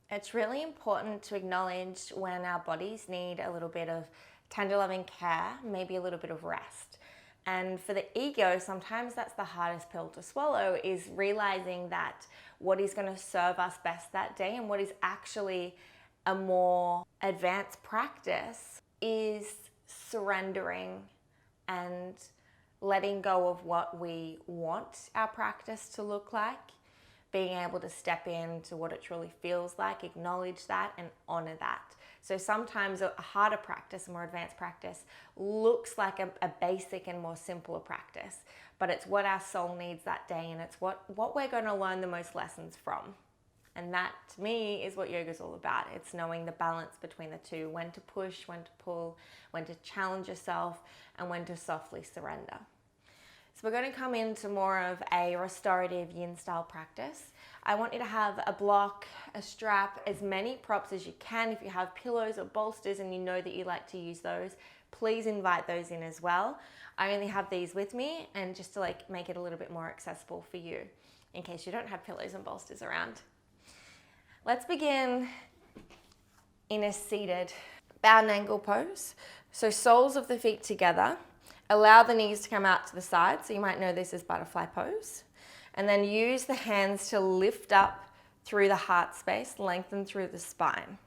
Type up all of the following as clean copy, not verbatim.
It's really important to acknowledge when our bodies need a little bit of tender loving care, maybe a little bit of rest. And for the ego, sometimes that's the hardest pill to swallow, is realizing that what is going to serve us best that day and what is actually a more advanced practice is surrendering and letting go of what we want our practice to look like, being able to step into what it truly feels like, acknowledge that and honor that. So sometimes a harder practice, a more advanced practice, looks like a basic and more simpler practice, but it's what our soul needs that day, and it's what we're going to learn the most lessons from. And that, to me, is what yoga is all about. It's knowing the balance between the two, when to push, when to pull, when to challenge yourself, and when to softly surrender. So we're going to come into more of a restorative yin style practice. I want you to have a block, a strap, as many props as you can. If you have pillows or bolsters and you know that you like to use those, please invite those in as well. I only have these with me, and just to make it a little bit more accessible for you in case you don't have pillows and bolsters around. Let's begin in a seated bow and angle pose. So soles of the feet together. Allow the knees to come out to the side, so you might know this as butterfly pose. And then use the hands to lift up through the heart space, lengthen through the spine.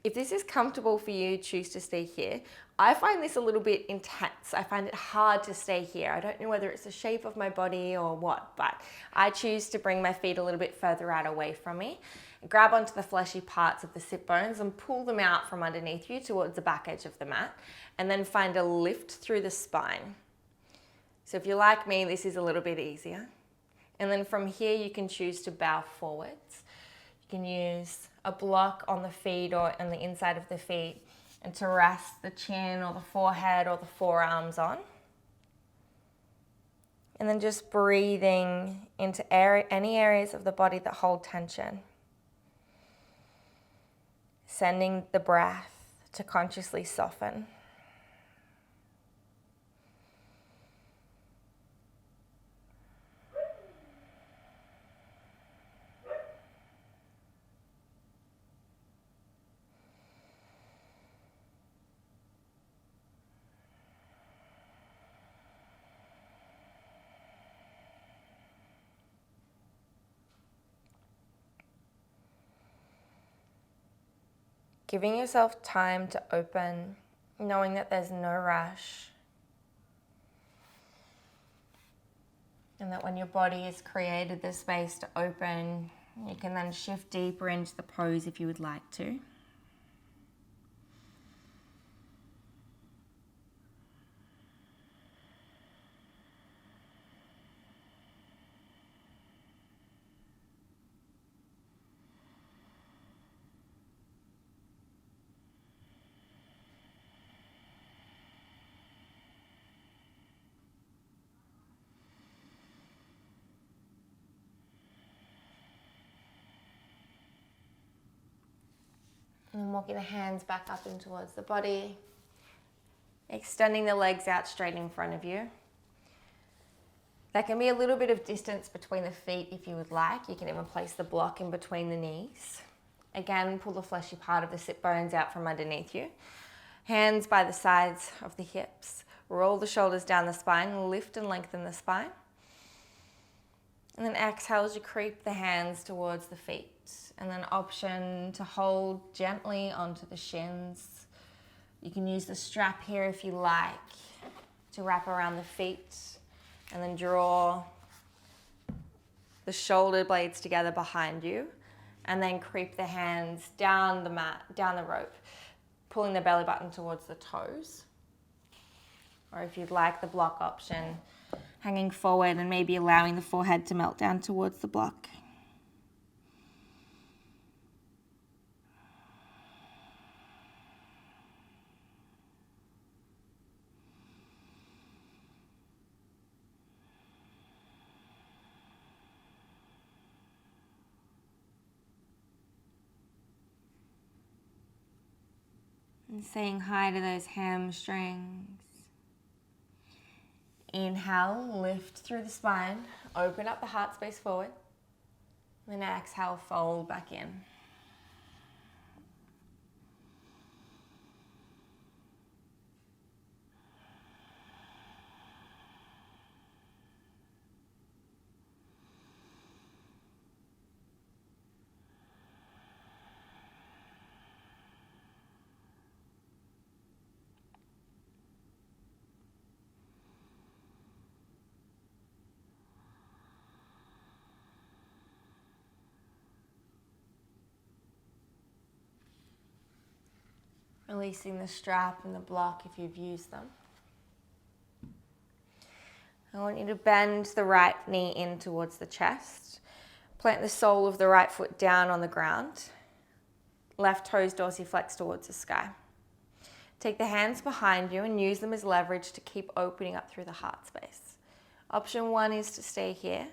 If this is comfortable for you, choose to stay here. I find this a little bit intense. I find it hard to stay here. I don't know whether it's the shape of my body or what, but I choose to bring my feet a little bit further out away from me. Grab onto the fleshy parts of the sit bones and pull them out from underneath you towards the back edge of the mat, and then find a lift through the spine. So if you're like me, this is a little bit easier. And then from here, you can choose to bow forwards. You can use a block on the feet or on the inside of the feet, and to rest the chin or the forehead or the forearms on. And then just breathing into any areas of the body that hold tension. Sending the breath to consciously soften. Giving yourself time to open, knowing that there's no rush. And that when your body has created the space to open, you can then shift deeper into the pose if you would like to. And walking the hands back up and towards the body. Extending the legs out straight in front of you. There can be a little bit of distance between the feet if you would like. You can even place the block in between the knees. Again, pull the fleshy part of the sit bones out from underneath you. Hands by the sides of the hips. Roll the shoulders down the spine. Lift and lengthen the spine. And then exhale as you creep the hands towards the feet. And then option to hold gently onto the shins. You can use the strap here if you like to wrap around the feet, and then draw the shoulder blades together behind you, and then creep the hands down the mat, down the rope, pulling the belly button towards the toes. Or if you'd like the block option, hanging forward and maybe allowing the forehead to melt down towards the block. And saying hi to those hamstrings. Inhale, lift through the spine, open up the heart space forward. Then exhale, fold back in. Releasing the strap and the block if you've used them. I want you to bend the right knee in towards the chest. Plant the sole of the right foot down on the ground. Left toes dorsiflex towards the sky. Take the hands behind you and use them as leverage to keep opening up through the heart space. Option 1 is to stay here.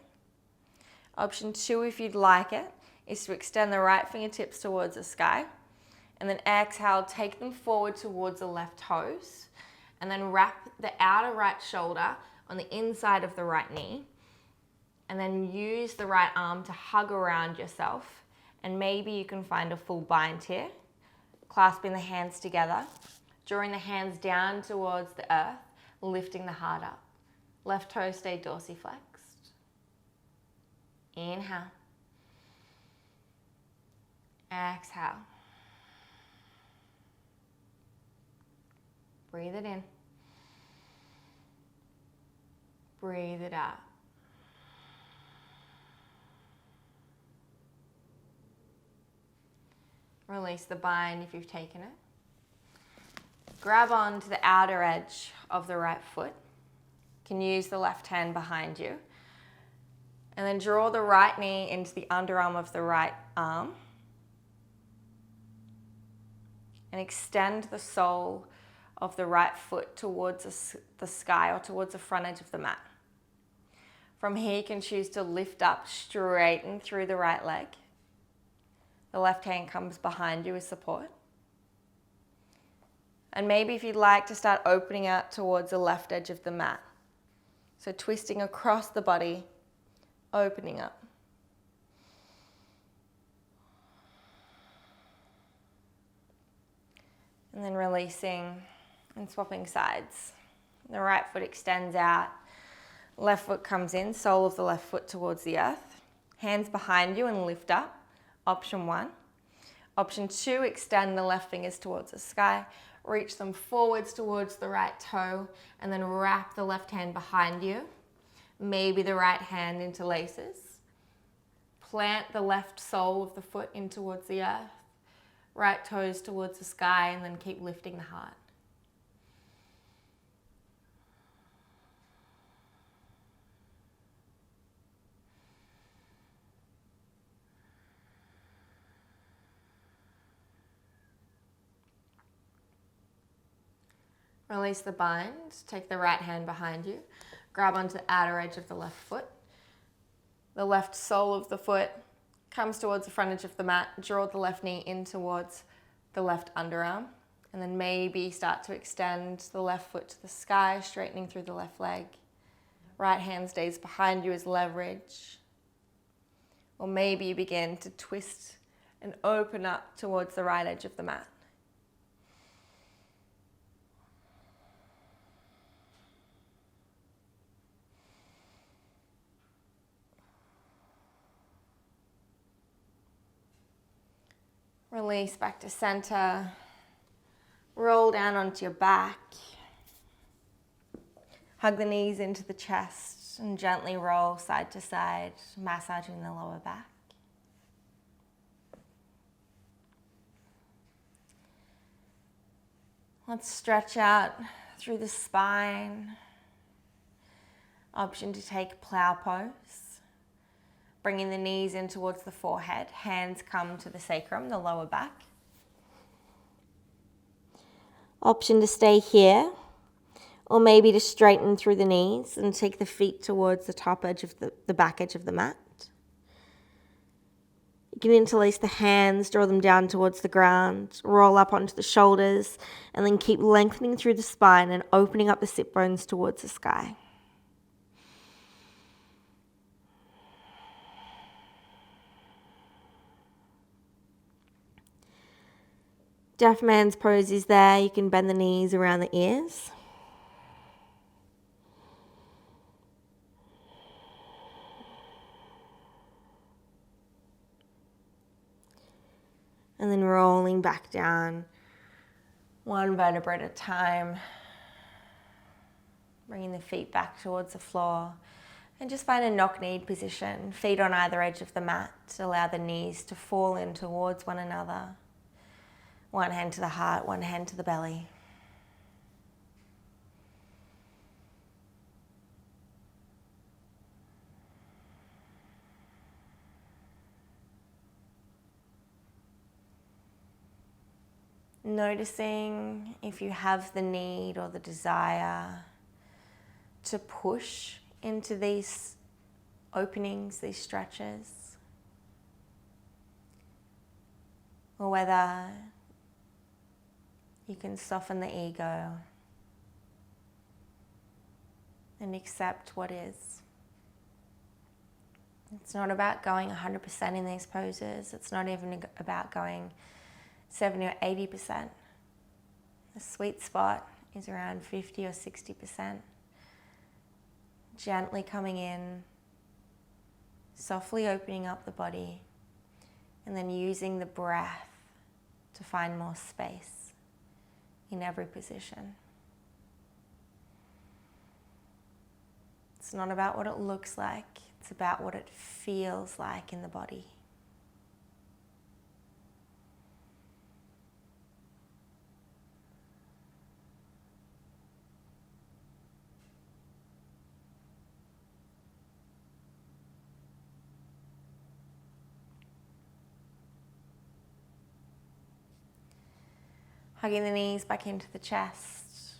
Option 2, if you'd like it, is to extend the right fingertips towards the sky. And then exhale, take them forward towards the left toes. And then wrap the outer right shoulder on the inside of the right knee. And then use the right arm to hug around yourself. And maybe you can find a full bind here. Clasping the hands together. Drawing the hands down towards the earth. Lifting the heart up. Left toe stay dorsiflexed. Inhale. Exhale. Breathe it in. Breathe it out. Release the bind if you've taken it. Grab onto the outer edge of the right foot. You can use the left hand behind you. And then draw the right knee into the underarm of the right arm. And extend the sole of the right foot towards the sky or towards the front edge of the mat. From here, you can choose to lift up, straighten through the right leg. The left hand comes behind you as support. And maybe if you'd like to start opening out towards the left edge of the mat. So twisting across the body, opening up. And then releasing and swapping sides. The right foot extends out. Left foot comes in, sole of the left foot towards the earth. Hands behind you and lift up. Option 1. Option 2, extend the left fingers towards the sky. Reach them forwards towards the right toe and then wrap the left hand behind you. Maybe the right hand interlaces. Plant the left sole of the foot in towards the earth. Right toes towards the sky and then keep lifting the heart. Release the bind, take the right hand behind you, grab onto the outer edge of the left foot. The left sole of the foot comes towards the front edge of the mat, draw the left knee in towards the left underarm, and then maybe start to extend the left foot to the sky, straightening through the left leg. Right hand stays behind you as leverage. Or maybe you begin to twist and open up towards the right edge of the mat. Release back to center. Roll down onto your back. Hug the knees into the chest and gently roll side to side, massaging the lower back. Let's stretch out through the spine. Option to take plow pose. Bringing the knees in towards the forehead. Hands come to the sacrum, the lower back. Option to stay here. Or maybe to straighten through the knees and take the feet towards the top edge of the back edge of the mat. You can interlace the hands, draw them down towards the ground, roll up onto the shoulders, and then keep lengthening through the spine and opening up the sit bones towards the sky. Deaf man's pose is there. You can bend the knees around the ears. And then rolling back down, one vertebra at a time. Bringing the feet back towards the floor. And just find a knock-kneed position. Feet on either edge of the mat. Allow the knees to fall in towards one another. One hand to the heart, one hand to the belly. Noticing if you have the need or the desire to push into these openings, these stretches, or whether you can soften the ego and accept what is. It's not about going 100% in these poses. It's not even about going 70 or 80%. The sweet spot is around 50 or 60%. Gently coming in, softly opening up the body, and then using the breath to find more space in every position. It's not about what it looks like, it's about what it feels like in the body. Hugging the knees back into the chest.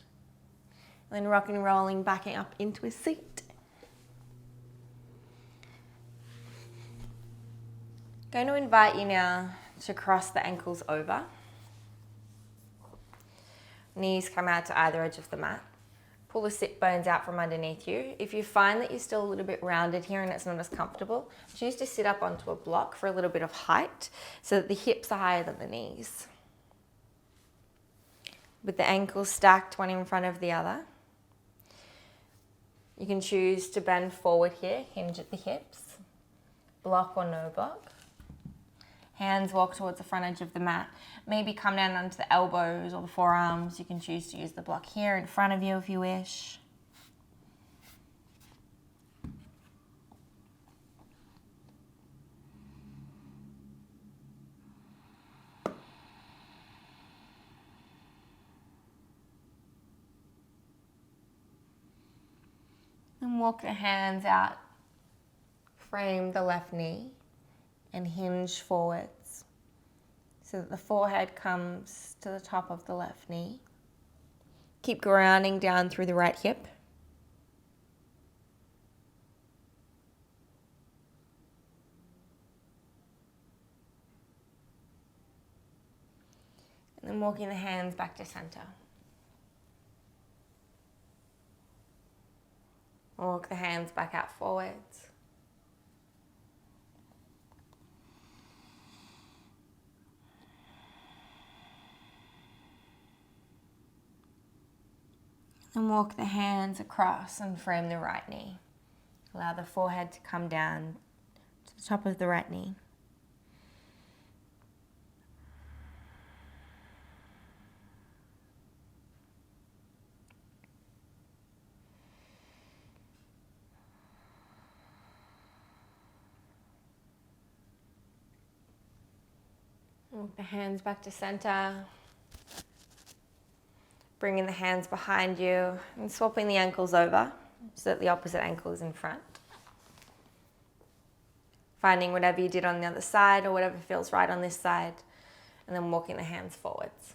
And then rocking and rolling, backing up into a seat. Going to invite you now to cross the ankles over. Knees come out to either edge of the mat. Pull the sit bones out from underneath you. If you find that you're still a little bit rounded here and it's not as comfortable, choose to sit up onto a block for a little bit of height so that the hips are higher than the knees. With the ankles stacked one in front of the other. You can choose to bend forward here, hinge at the hips, block or no block. Hands walk towards the front edge of the mat. Maybe come down onto the elbows or the forearms. You can choose to use the block here in front of you if you wish. And walk the hands out. Frame the left knee and hinge forwards so that the forehead comes to the top of the left knee. Keep grounding down through the right hip. And then walking the hands back to center. Walk the hands back out forwards. And walk the hands across and frame the right knee. Allow the forehead to come down to the top of the right knee. Walk the hands back to center. Bringing the hands behind you and swapping the ankles over so that the opposite ankle is in front. Finding whatever you did on the other side or whatever feels right on this side, and then walking the hands forwards.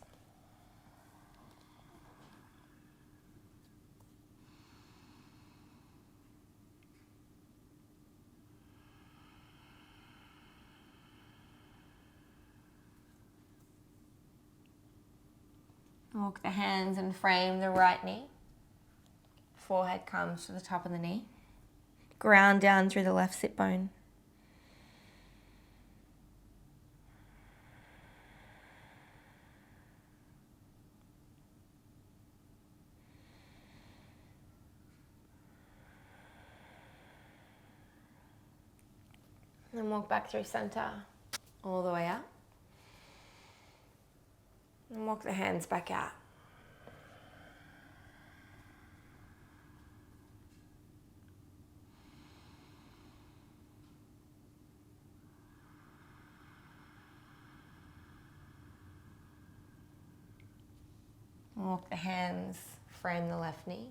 Walk the hands and frame the right knee. Forehead comes to the top of the knee. Ground down through the left sit bone. And walk back through center, all the way up. And walk the hands back out. Walk the hands, frame the left knee,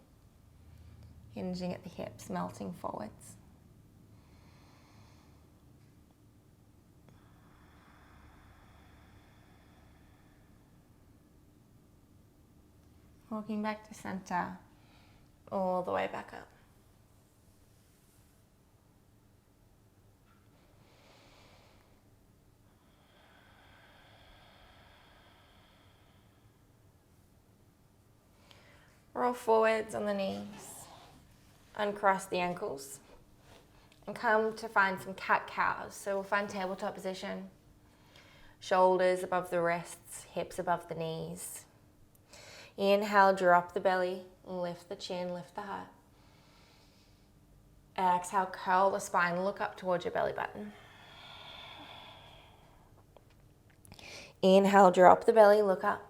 hinging at the hips, melting forwards. Walking back to center, all the way back up. Roll forwards on the knees, uncross the ankles, and come to find some cat-cows. So we'll find tabletop position, shoulders above the wrists, hips above the knees. Inhale, drop the belly, lift the chin, lift the heart. Exhale, curl the spine, look up towards your belly button. Inhale, drop the belly, look up.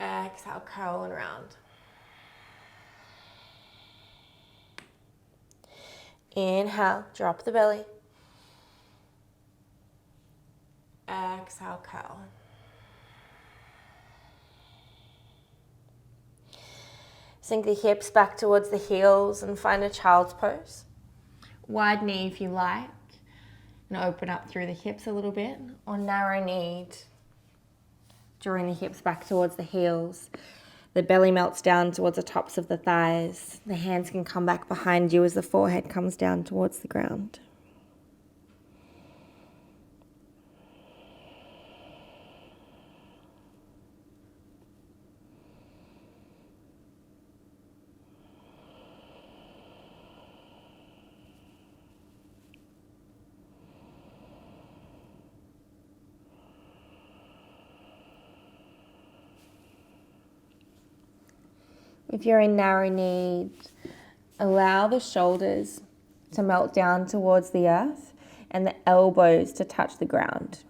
Exhale, curl and round. Inhale, drop the belly. Exhale, curl. Sink the hips back towards the heels and find a child's pose. Wide knee if you like, and open up through the hips a little bit, or narrow kneed, drawing the hips back towards the heels. The belly melts down towards the tops of the thighs. The hands can come back behind you as the forehead comes down towards the ground. If you're in narrow kneed, allow the shoulders to melt down towards the earth and the elbows to touch the ground.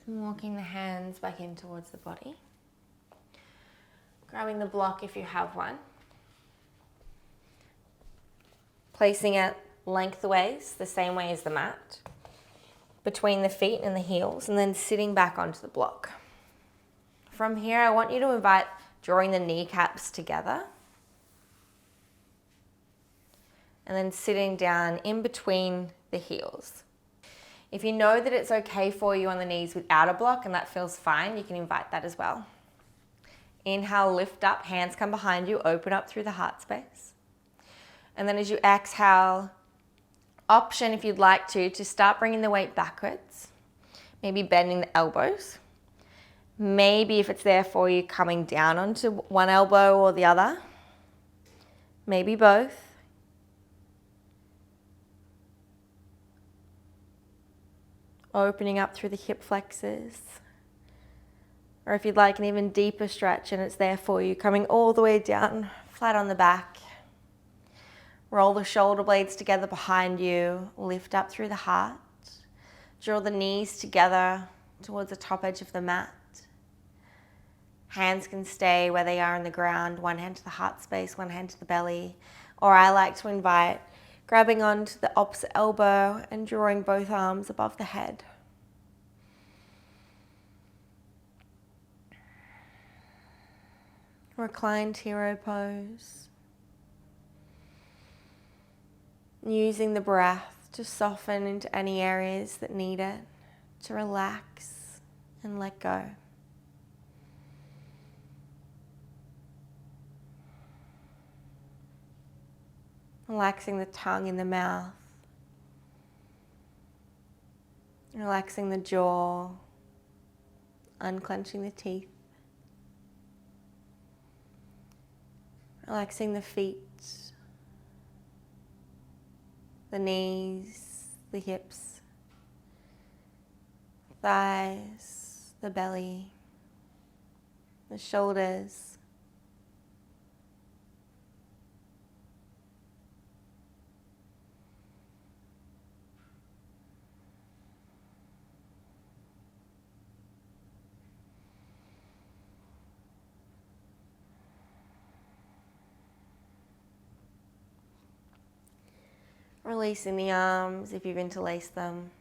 And walking the hands back in towards the body. Grabbing the block if you have one. Placing it lengthways, the same way as the mat, between the feet and the heels, and then sitting back onto the block. From here, I want you to invite drawing the kneecaps together. And then sitting down in between the heels. If you know that it's okay for you on the knees without a block and that feels fine, you can invite that as well. Inhale, lift up, hands come behind you, open up through the heart space. And then as you exhale, option if you'd like to start bringing the weight backwards, maybe bending the elbows. Maybe if it's there for you, coming down onto one elbow or the other. Maybe both. Opening up through the hip flexors. Or if you'd like an even deeper stretch and it's there for you, coming all the way down, flat on the back. Roll the shoulder blades together behind you, lift up through the heart. Draw the knees together towards the top edge of the mat. Hands can stay where they are on the ground, one hand to the heart space, one hand to the belly. Or I like to invite grabbing onto the opposite elbow and drawing both arms above the head. Reclined hero pose. Using the breath to soften into any areas that need it, to relax and let go. Relaxing the tongue in the mouth. Relaxing the jaw. unclenching the teeth. Relaxing the feet, the knees, the hips, thighs, the belly, the shoulders. Releasing the arms if you've interlaced them.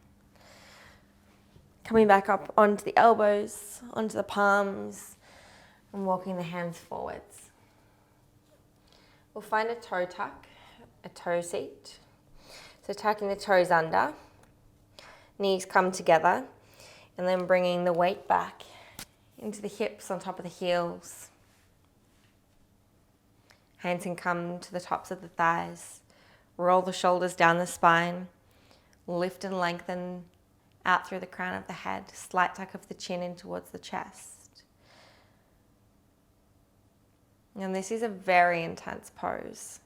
Coming back up onto the elbows, onto the palms, and walking the hands forwards. We'll find a toe tuck, a toe seat. So tucking the toes under, knees come together, and then bringing the weight back into the hips on top of the heels. Hands can come to the tops of the thighs. Roll the shoulders down the spine. Lift and lengthen out through the crown of the head. Slight tuck of the chin in towards the chest. And this is a very intense pose.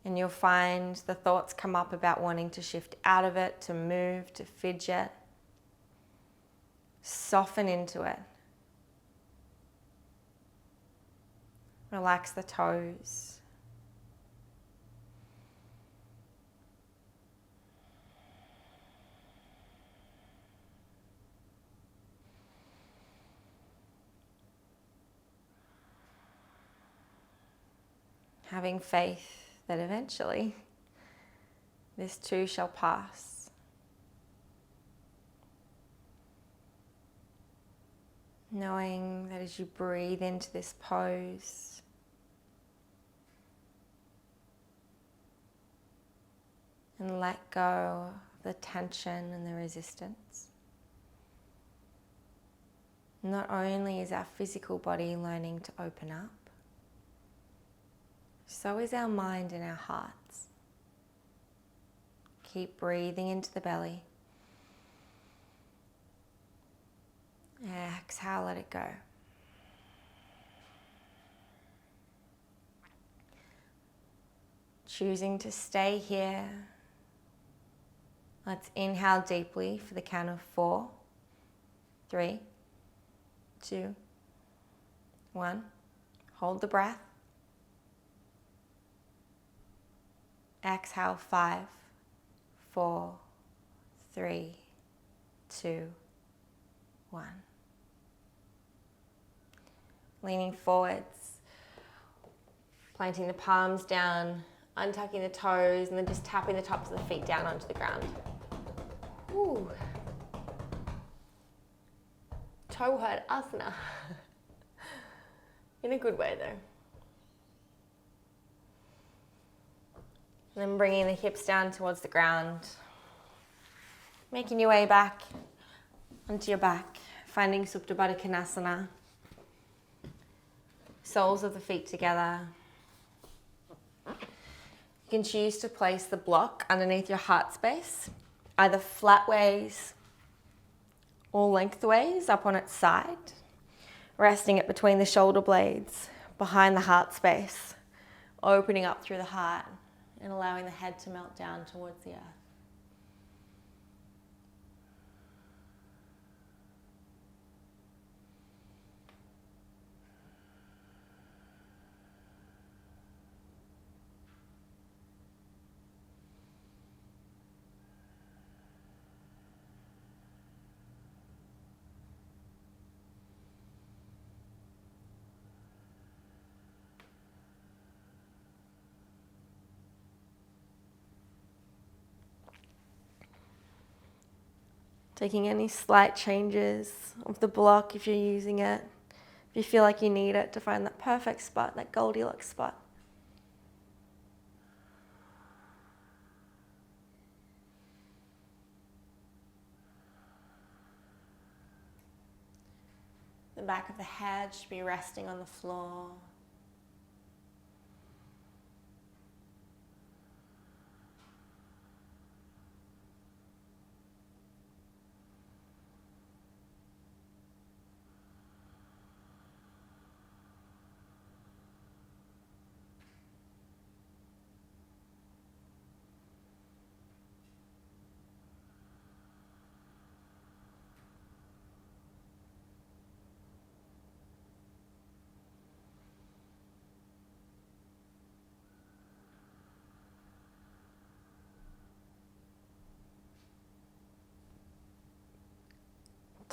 And you'll find the thoughts come up about wanting to shift out of it, to move, to fidget. Soften into it. Relax the toes. Having faith that eventually this too shall pass. Knowing that as you breathe into this pose, and let go of the tension and the resistance, not only is our physical body learning to open up, so is our mind and our hearts. Keep breathing into the belly. Exhale, let it go. Choosing to stay here. Let's inhale deeply for the count of 4, 3, 2, 1. Hold the breath. Exhale, 5, 4, 3, 2, 1. Leaning forwards, planting the palms down, untucking the toes, and then just tapping the tops of the feet down onto the ground. Ooh. Toe hurt asana. In a good way though. And then bringing the hips down towards the ground. Making your way back onto your back. Finding Supta Baddha Konasana. Soles of the feet together. You can choose to place the block underneath your heart space, either flat ways or lengthways up on its side, resting it between the shoulder blades, behind the heart space, opening up through the heart and allowing the head to melt down towards the earth. Taking any slight changes of the block if you're using it, if you feel like you need it to find that perfect spot, that Goldilocks spot. The back of the head should be resting on the floor.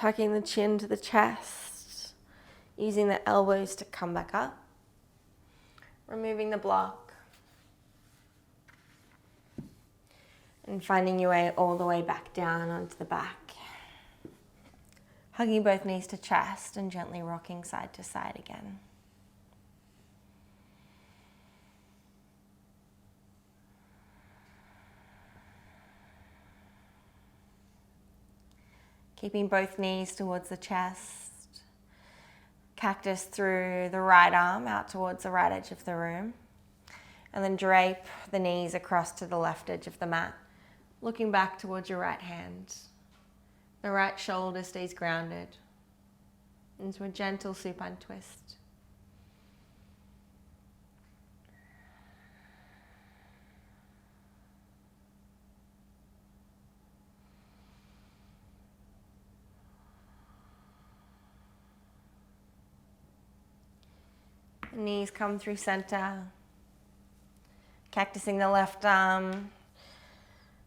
tucking the chin to the chest, using the elbows to come back up, removing the block, and finding your way all the way back down onto the back. Hugging both knees to chest and gently rocking side to side again. Keeping both knees towards the chest. Cactus through the right arm out towards the right edge of the room. And then drape the knees across to the left edge of the mat, looking back towards your right hand. The right shoulder stays grounded into a gentle supine twist. The knees come through center, cactusing the left arm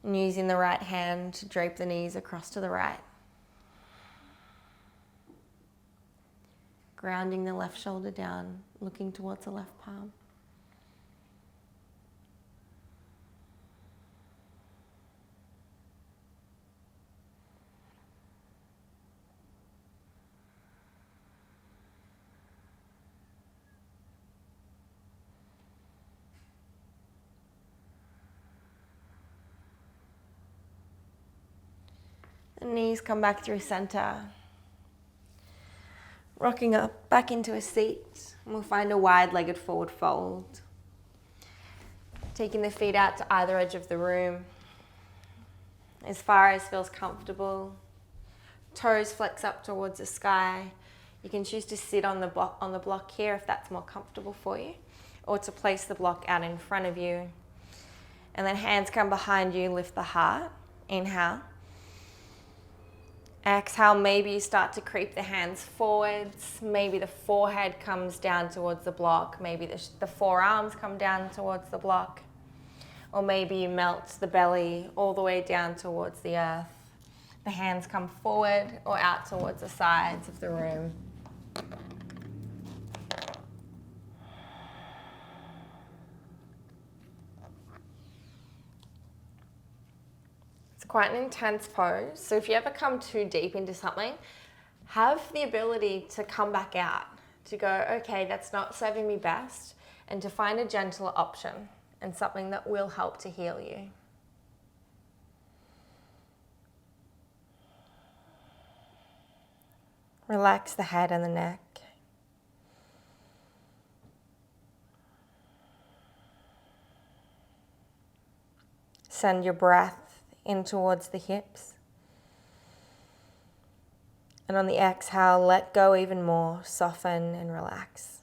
and using the right hand to drape the knees across to the right. Grounding the left shoulder down, looking towards the left palm. The knees come back through center. Rocking up back into a seat. And we'll find a wide-legged forward fold. Taking the feet out to either edge of the room. As far as feels comfortable. Toes flex up towards the sky. You can choose to sit on the block here if that's more comfortable for you. Or to place the block out in front of you. And then hands come behind you, lift the heart. Inhale. Exhale, maybe you start to creep the hands forwards. Maybe the forehead comes down towards the block. Maybe the forearms come down towards the block. Or maybe you melt the belly all the way down towards the earth. The hands come forward or out towards the sides of the room. Quite an intense pose. So if you ever come too deep into something, have the ability to come back out, to go, okay, that's not serving me best, and to find a gentler option and something that will help to heal you. Relax the head and the neck. Send your breath in towards the hips. And on the exhale, let go even more, soften and relax.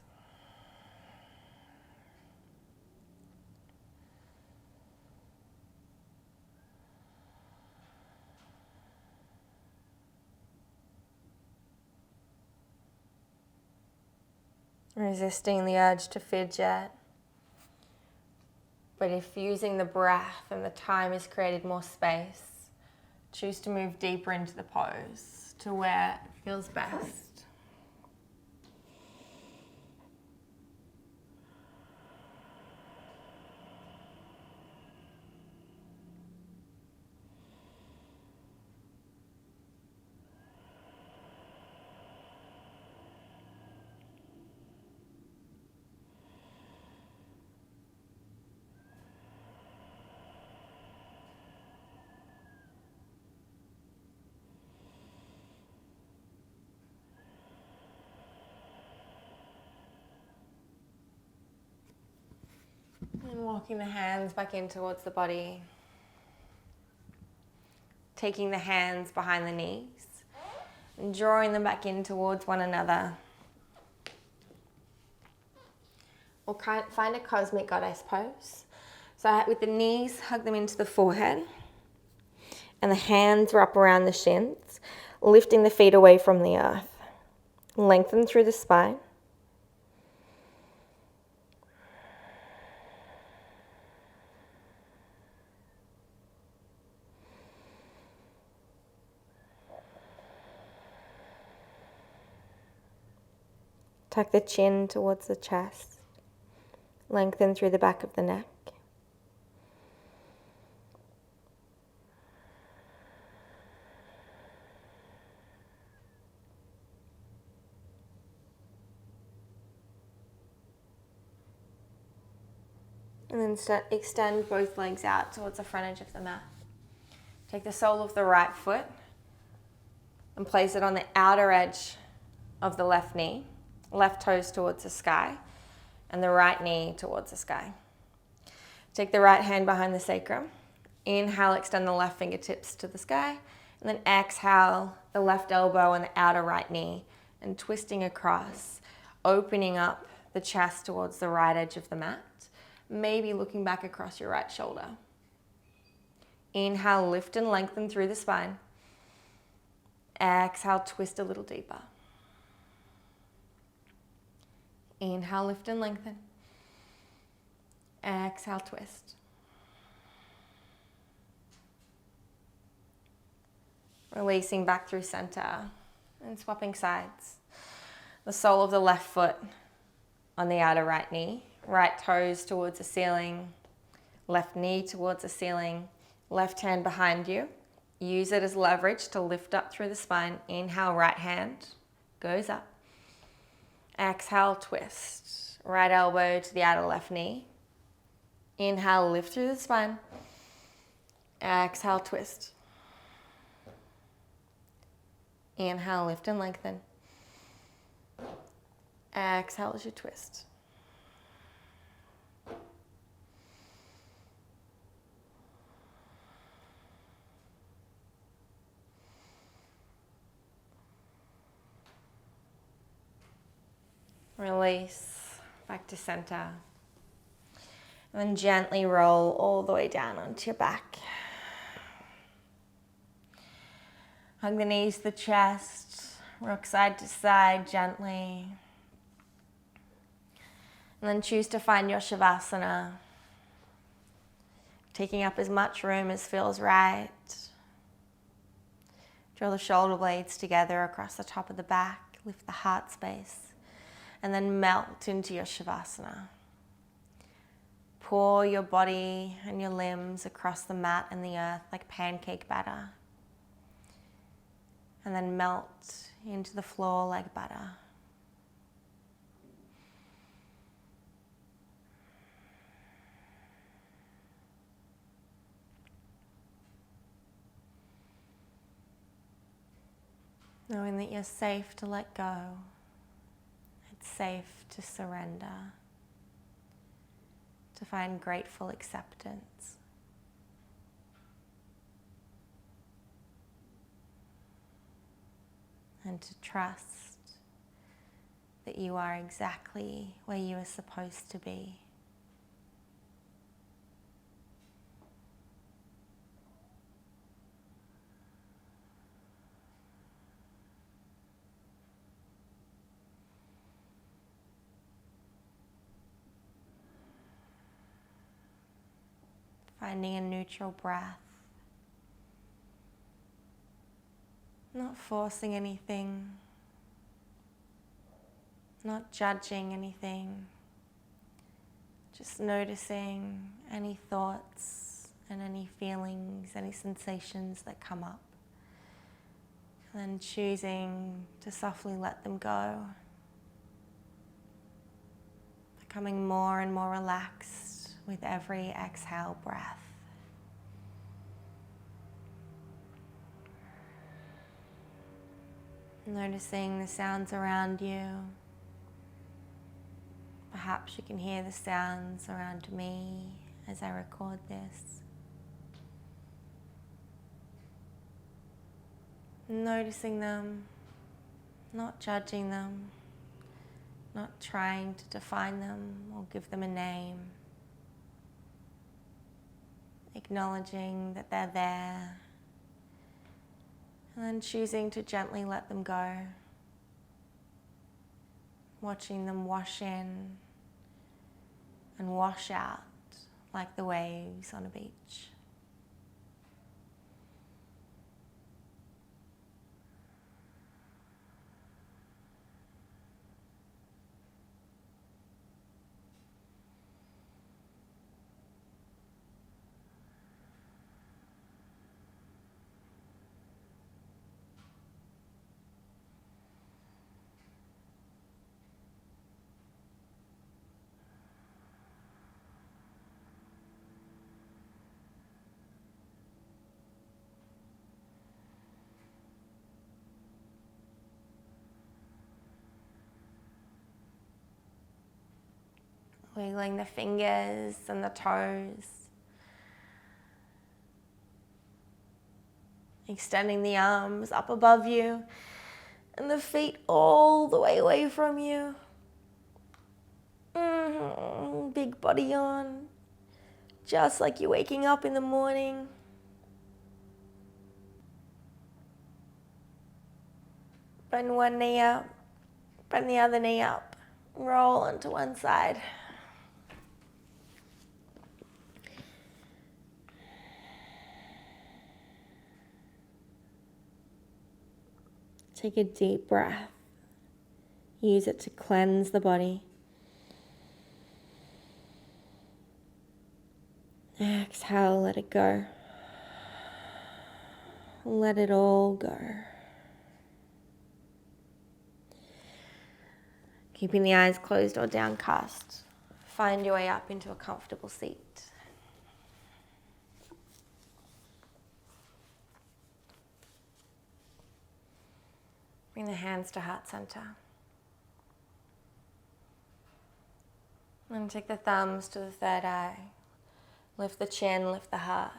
Resisting the urge to fidget. But if using the breath and the time has created more space, choose to move deeper into the pose to where it feels best. And walking the hands back in towards the body. Taking the hands behind the knees and drawing them back in towards one another. Or find a cosmic goddess pose. So with the knees, hug them into the forehead. And the hands wrap around the shins, lifting the feet away from the earth. Lengthen through the spine. Tuck the chin towards the chest. Lengthen through the back of the neck. And then extend both legs out towards the front edge of the mat. Take the sole of the right foot and place it on the outer edge of the left knee, left toes towards the sky, and the right knee towards the sky. Take the right hand behind the sacrum. Inhale, extend the left fingertips to the sky, and then exhale, the left elbow and the outer right knee, and twisting across, opening up the chest towards the right edge of the mat. Maybe looking back across your right shoulder. Inhale, lift and lengthen through the spine. Exhale, twist a little deeper. Inhale, lift and lengthen. Exhale, twist. Releasing back through center and swapping sides. The sole of the left foot on the outer right knee. Right toes towards the ceiling, left knee towards the ceiling, left hand behind you. Use it as leverage to lift up through the spine. Inhale, right hand goes up. Exhale, twist. Right elbow to the outer left knee. Inhale, lift through the spine. Exhale, twist. Inhale, lift and lengthen. Exhale as you twist. Release back to center. And then gently roll all the way down onto your back. Hug the knees to the chest. Rock side to side gently. And then choose to find your Shavasana. Taking up as much room as feels right. Draw the shoulder blades together across the top of the back. Lift the heart space. And then melt into your Shavasana. Pour your body and your limbs across the mat and the earth like pancake batter. And then melt into the floor like butter. Knowing that you're safe to let go. It's safe to surrender. To find grateful acceptance. And to trust that you are exactly where you are supposed to be. Finding a neutral breath. Not forcing anything. Not judging anything. Just noticing any thoughts and any feelings, any sensations that come up. And then choosing to softly let them go. Becoming more and more relaxed with every exhale breath. Noticing the sounds around you. Perhaps you can hear the sounds around me as I record this. Noticing them, not judging them, not trying to define them or give them a name. Acknowledging that they're there. And then choosing to gently let them go. Watching them wash in and wash out like the waves on a beach. Wiggling the fingers and the toes. Extending the arms up above you and the feet all the way away from you. Big body on, just like you're waking up in the morning. Bend one knee up, bend the other knee up, roll onto one side. Take a deep breath. Use it to cleanse the body. Exhale, let it go. Let it all go. Keeping the eyes closed or downcast, find your way up into a comfortable seat. Bring the hands to heart center. And take the thumbs to the third eye. Lift the chin, lift the heart.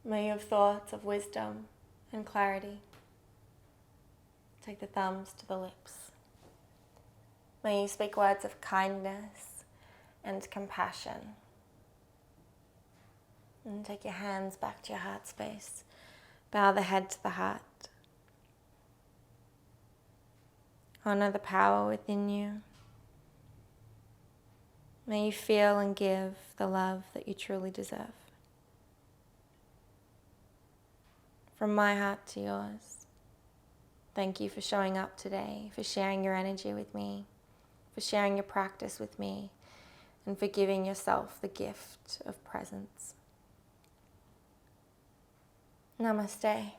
May you have thoughts of wisdom and clarity. Take the thumbs to the lips. May you speak words of kindness and compassion. And take your hands back to your heart space. Bow the head to the heart. Honor the power within you. May you feel and give the love that you truly deserve. From my heart to yours, thank you for showing up today, for sharing your energy with me, for sharing your practice with me, and for giving yourself the gift of presence. Namaste.